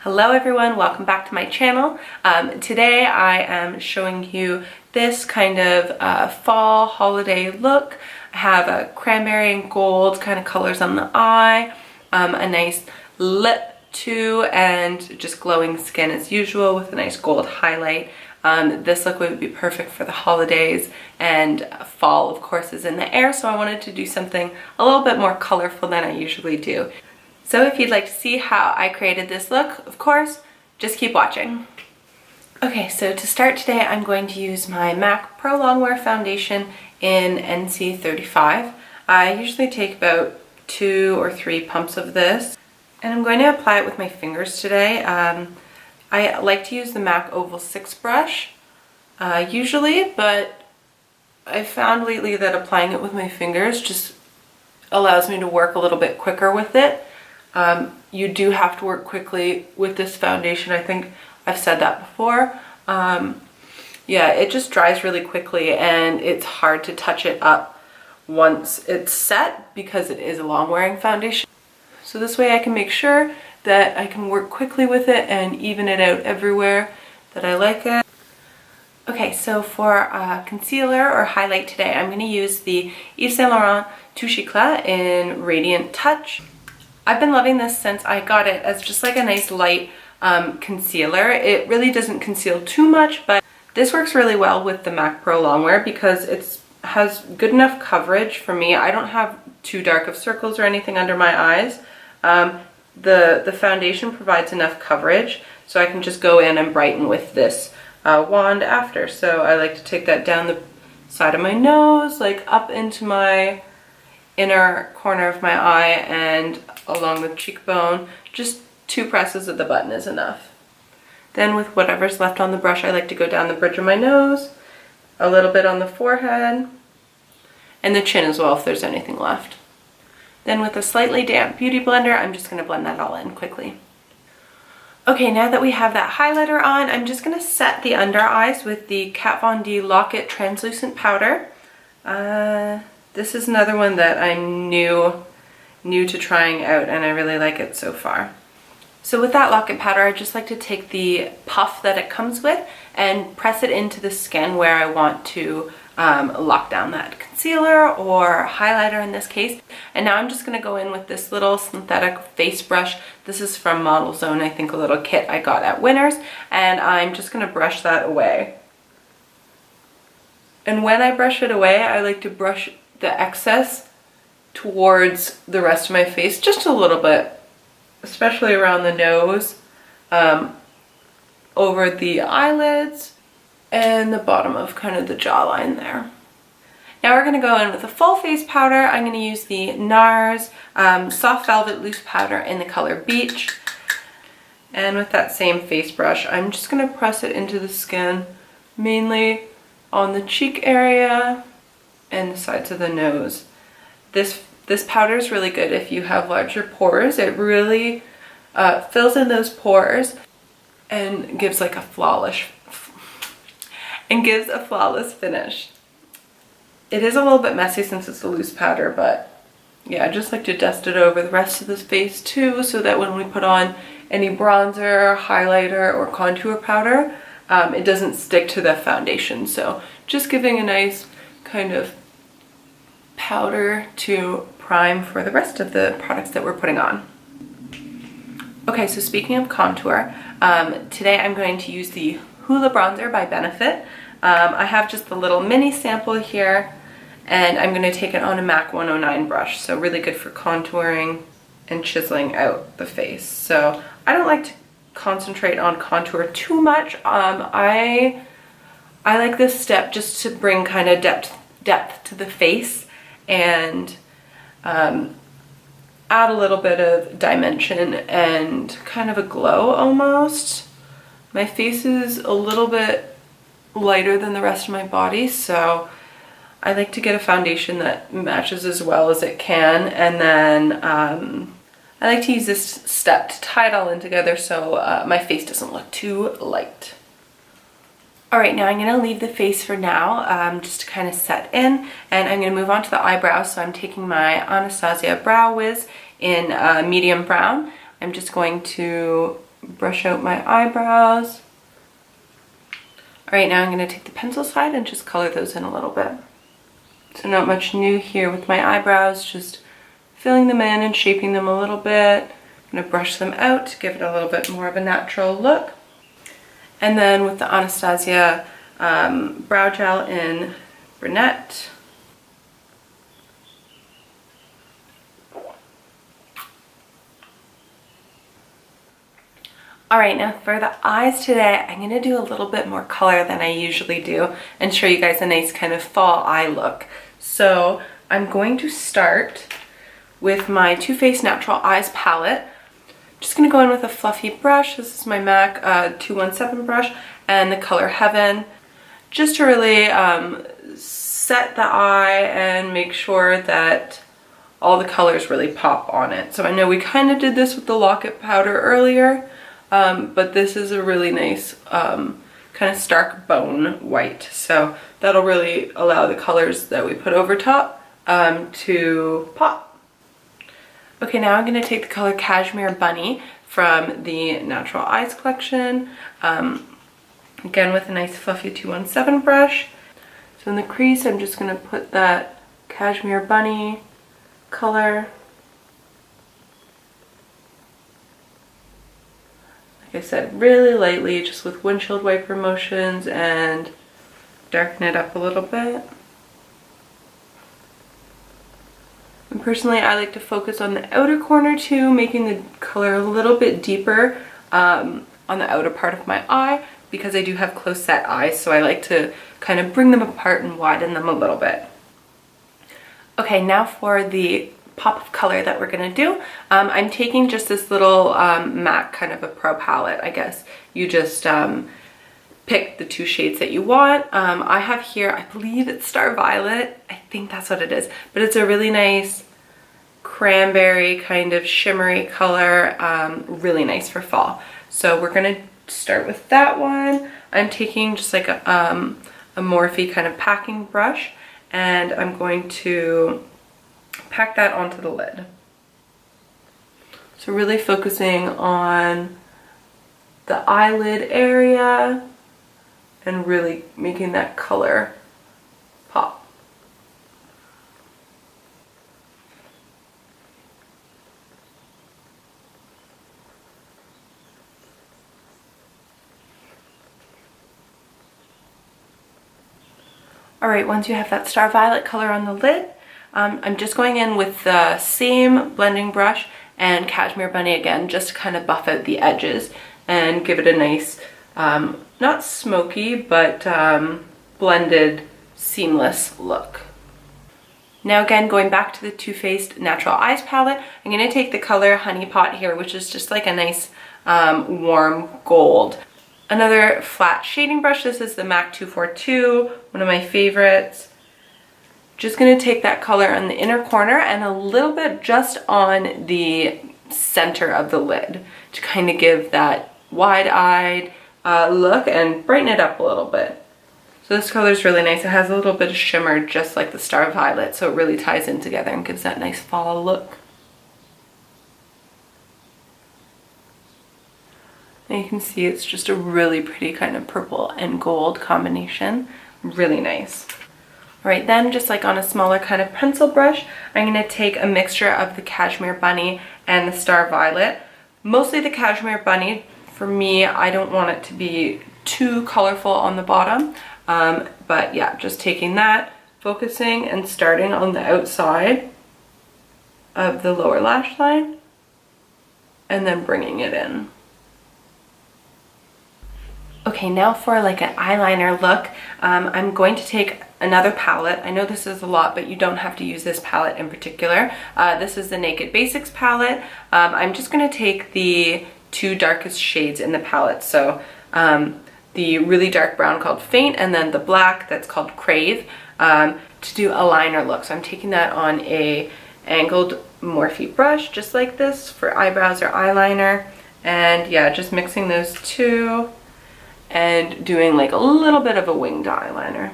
Hello everyone, welcome back to my channel. Today I am showing you this kind of fall holiday look. I have a cranberry and gold kind of colors on the eye, a nice lip too, and just glowing skin as usual with a nice gold highlight. This look would be perfect for the holidays, and fall of course is in the air, so I wanted to do something a little bit more colorful than I usually do. So if you'd like to see how I created this look, of course, just keep watching. Okay, so to start today, I'm going to use my MAC Pro Longwear Foundation in NC35. I usually take about 2 or 3 pumps of this, and I'm going to apply it with my fingers today. I like to use the MAC Oval 6 brush usually, but I found lately that applying it with my fingers just allows me to work a little bit quicker with it. You do have to work quickly with this foundation. I think I've said that before. Yeah, it just dries really quickly and it's hard to touch it up once it's set because it is a long wearing foundation. So this way I can make sure that I can work quickly with it and even it out everywhere that I like it. Okay, so for concealer or highlight today, I'm going to use the Yves Saint Laurent Touche Eclat in Radiant Touch. I've been loving this since I got it as just like a nice light concealer. It really doesn't conceal too much, but this works really well with the MAC Pro Longwear because it has good enough coverage for me. I don't have too dark of circles or anything under my eyes. The foundation provides enough coverage so I can just go in and brighten with this wand after. So I like to take that down the side of my nose, like up into my inner corner of my eye and along the cheekbone. Just 2 presses of the button is enough. Then with whatever's left on the brush, I like to go down the bridge of my nose, a little bit on the forehead, and the chin as well if there's anything left. Then with a slightly damp beauty blender, I'm just going to blend that all in quickly. Okay, now that we have that highlighter on, I'm just going to set the under eyes with the Kat Von D Lock-It Translucent Powder. This is another one that I'm new to trying out, and I really like it so far. So with that Lock-It powder, I just like to take the puff that it comes with and press it into the skin where I want to lock down that concealer or highlighter in this case. And now I'm just going to go in with this little synthetic face brush. This is from Model Zone, I think a little kit I got at Winners, and I'm just going to brush that away. And when I brush it away, I like to brush the excess towards the rest of my face just a little bit, especially around the nose, over the eyelids, and the bottom of kind of the jawline there. Now we're going to go in with a full face powder. I'm going to use the NARS Soft Velvet Loose Powder in the color Beach. And with that same face brush, I'm just going to press it into the skin, mainly on the cheek area and the sides of the nose. This powder is really good if you have larger pores. It really fills in those pores and gives like a flawless finish. It is a little bit messy since it's a loose powder, but yeah, I just like to dust it over the rest of the face too, so that when we put on any bronzer, highlighter, or contour powder, it doesn't stick to the foundation. So just giving a nice kind of powder to prime for the rest of the products that we're putting on. Okay, so speaking of contour, today I'm going to use the Hoola Bronzer by Benefit. I have just a little mini sample here, and I'm going to take it on a MAC 109 brush, so really good for contouring and chiseling out the face. So I don't like to concentrate on contour too much. I like this step just to bring kind of depth to the face and add a little bit of dimension and kind of a glow almost. My face is a little bit lighter than the rest of my body, so I like to get a foundation that matches as well as it can, and then I like to use this step to tie it all in together so my face doesn't look too light. Alright, now I'm going to leave the face for now, just to kind of set in, and I'm going to move on to the eyebrows. So I'm taking my Anastasia Brow Wiz in medium brown. I'm just going to brush out my eyebrows. All right, now I'm going to take the pencil side and just color those in a little bit. So not much new here with my eyebrows, just filling them in and shaping them a little bit. I'm going to brush them out to give it a little bit more of a natural look. And then with the Anastasia brow gel in brunette. All right, now for the eyes today, I'm gonna do a little bit more color than I usually do and show you guys a nice kind of fall eye look. So I'm going to start with my Too Faced Natural Eyes palette. Just gonna go in with a fluffy brush. This is my MAC 217 brush and the color Heaven, just to really set the eye and make sure that all the colors really pop on it. So I know we kind of did this with the Locket powder earlier, but this is a really nice kind of stark bone white. So that'll really allow the colors that we put over top to pop. Okay, now I'm going to take the color Cashmere Bunny from the Natural Eyes collection. Again with a nice fluffy 217 brush. So in the crease, I'm just going to put that Cashmere Bunny color. Like I said, really lightly, just with windshield wiper motions, and darken it up a little bit. And personally, I like to focus on the outer corner too, making the color a little bit deeper on the outer part of my eye, because I do have close set eyes, so I like to kind of bring them apart and widen them a little bit. Okay, now for the pop of color that we're gonna do. I'm taking just this little MAC kind of a pro palette, I guess. You just pick the two shades that you want. I have here, I believe it's Star Violet. I think that's what it is, but it's a really nice cranberry kind of shimmery color, really nice for fall. So we're gonna start with that one. I'm taking just like a Morphe kind of packing brush, and I'm going to pack that onto the lid. So really focusing on the eyelid area and really making that color pop. All right, once you have that Star Violet color on the lid, I'm just going in with the same blending brush and Cashmere Bunny again, just to kind of buff out the edges and give it a nice, not smoky, but blended, seamless look. Now again, going back to the Too Faced Natural Eyes palette, I'm going to take the color Honey Pot here, which is just like a nice warm gold. Another flat shading brush, this is the MAC 242, one of my favorites. Just going to take that color on the inner corner and a little bit just on the center of the lid to kind of give that wide-eyed look and brighten it up a little bit. So this color is really nice. It has a little bit of shimmer just like the Star Violet, so it really ties in together and gives that nice fall look. And you can see it's just a really pretty kind of purple and gold combination. Really nice. All right, then just like on a smaller kind of pencil brush, I'm going to take a mixture of the Cashmere Bunny and the Star Violet. Mostly the Cashmere Bunny. For me, I don't want it to be too colorful on the bottom. But yeah, just taking that, focusing and starting on the outside of the lower lash line and then bringing it in. Okay, now for like an eyeliner look, I'm going to take another palette. I know this is a lot, but you don't have to use this palette in particular. This is the Naked Basics palette. I'm just going to take the two darkest shades in the palette. So the really dark brown called Faint, and then the black that's called Crave, to do a liner look. So I'm taking that on a angled Morphe brush, just like this, for eyebrows or eyeliner. And yeah, just mixing those two and doing like a little bit of a winged eyeliner.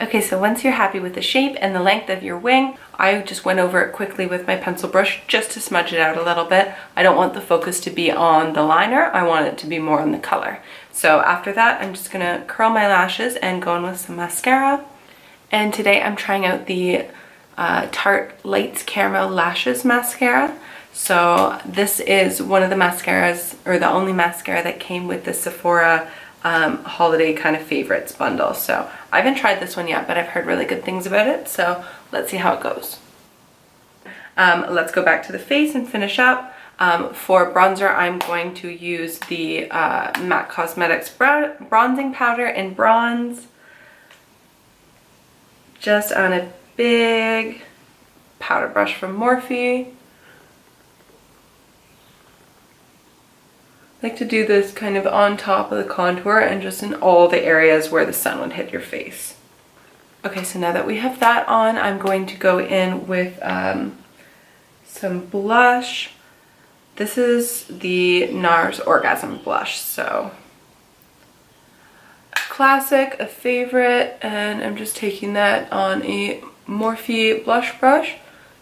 Okay, so once you're happy with the shape and the length of your wing, I just went over it quickly with my pencil brush just to smudge it out a little bit. I don't want the focus to be on the liner, I want it to be more on the color. So after that, I'm just gonna curl my lashes and go in with some mascara. And today I'm trying out the Tarte Lights Caramel Lashes Mascara. So this is one of the mascaras, or the only mascara that came with the Sephora holiday kind of favorites bundle. So I haven't tried this one yet, but I've heard really good things about it. So let's see how it goes. Let's go back to the face and finish up. For bronzer, I'm going to use the MAC Cosmetics bronzing powder in bronze. Just on a big powder brush from Morphe. I like to do this kind of on top of the contour and just in all the areas where the sun would hit your face. Okay, so now that we have that on, I'm going to go in with some blush. This is the NARS Orgasm blush, so a classic, a favorite, and I'm just taking that on a Morphe blush brush,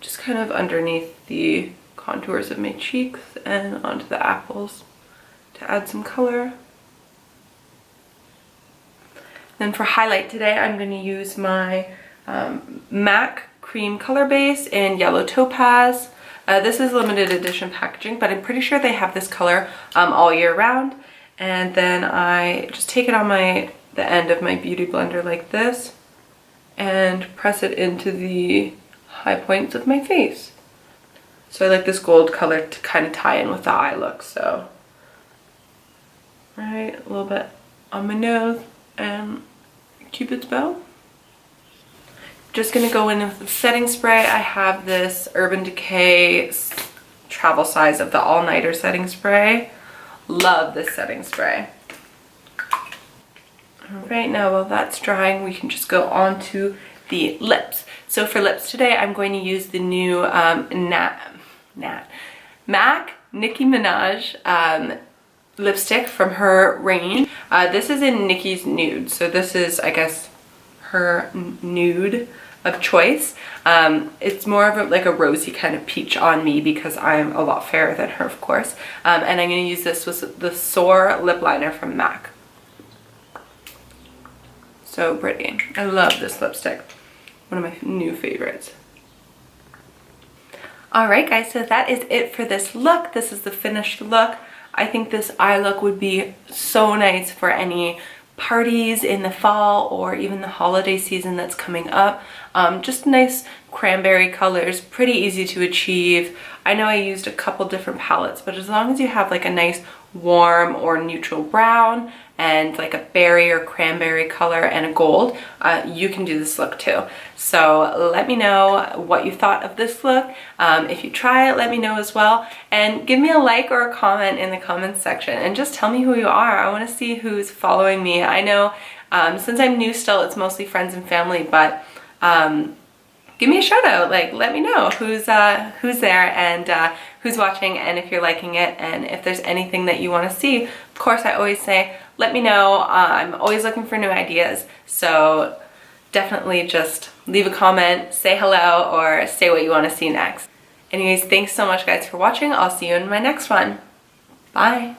just kind of underneath the contours of my cheeks and onto the apples to add some color. Then for highlight today, I'm going to use my MAC Cream Color Base in Yellow Topaz. This is limited edition packaging, but I'm pretty sure they have this color all year round. And then I just take it on the end of my beauty blender like this and press it into the high points of my face. So I like this gold color to kind of tie in with the eye look. So right, a little bit on my nose and Cupid's bow. Just gonna go in with the setting spray. I have this Urban Decay travel size of the all-nighter setting spray. Love this setting spray. Right now, while that's drying, we can just go on to the lips. So for lips today, I'm going to use the new MAC Nicki Minaj lipstick from her range. This is in Nicki's Nude. So this is, I guess, her nude of choice. It's more of like a rosy kind of peach on me because I'm a lot fairer than her, of course. And I'm going to use this with the Soar lip liner from MAC. So pretty. I love this lipstick. One of my new favorites. Alright guys, so that is it for this look. This is the finished look. I think this eye look would be so nice for any parties in the fall or even the holiday season that's coming up. Just nice cranberry colors, pretty easy to achieve. I know I used a couple different palettes, but as long as you have like a nice warm or neutral brown and like a berry or cranberry color and a gold, you can do this look too. So let me know what you thought of this look. If you try it, let me know as well. And give me a like or a comment in the comments section and just tell me who you are. I want to see who's following me. I know since I'm new still, it's mostly friends and family, but give me a shout out. Like, let me know who's there and who's watching, and if you're liking it, and if there's anything that you want to see. Of course, I always say, let me know. I'm always looking for new ideas, so definitely just leave a comment, say hello, or say what you want to see next. Anyways, thanks so much guys for watching. I'll see you in my next one. Bye.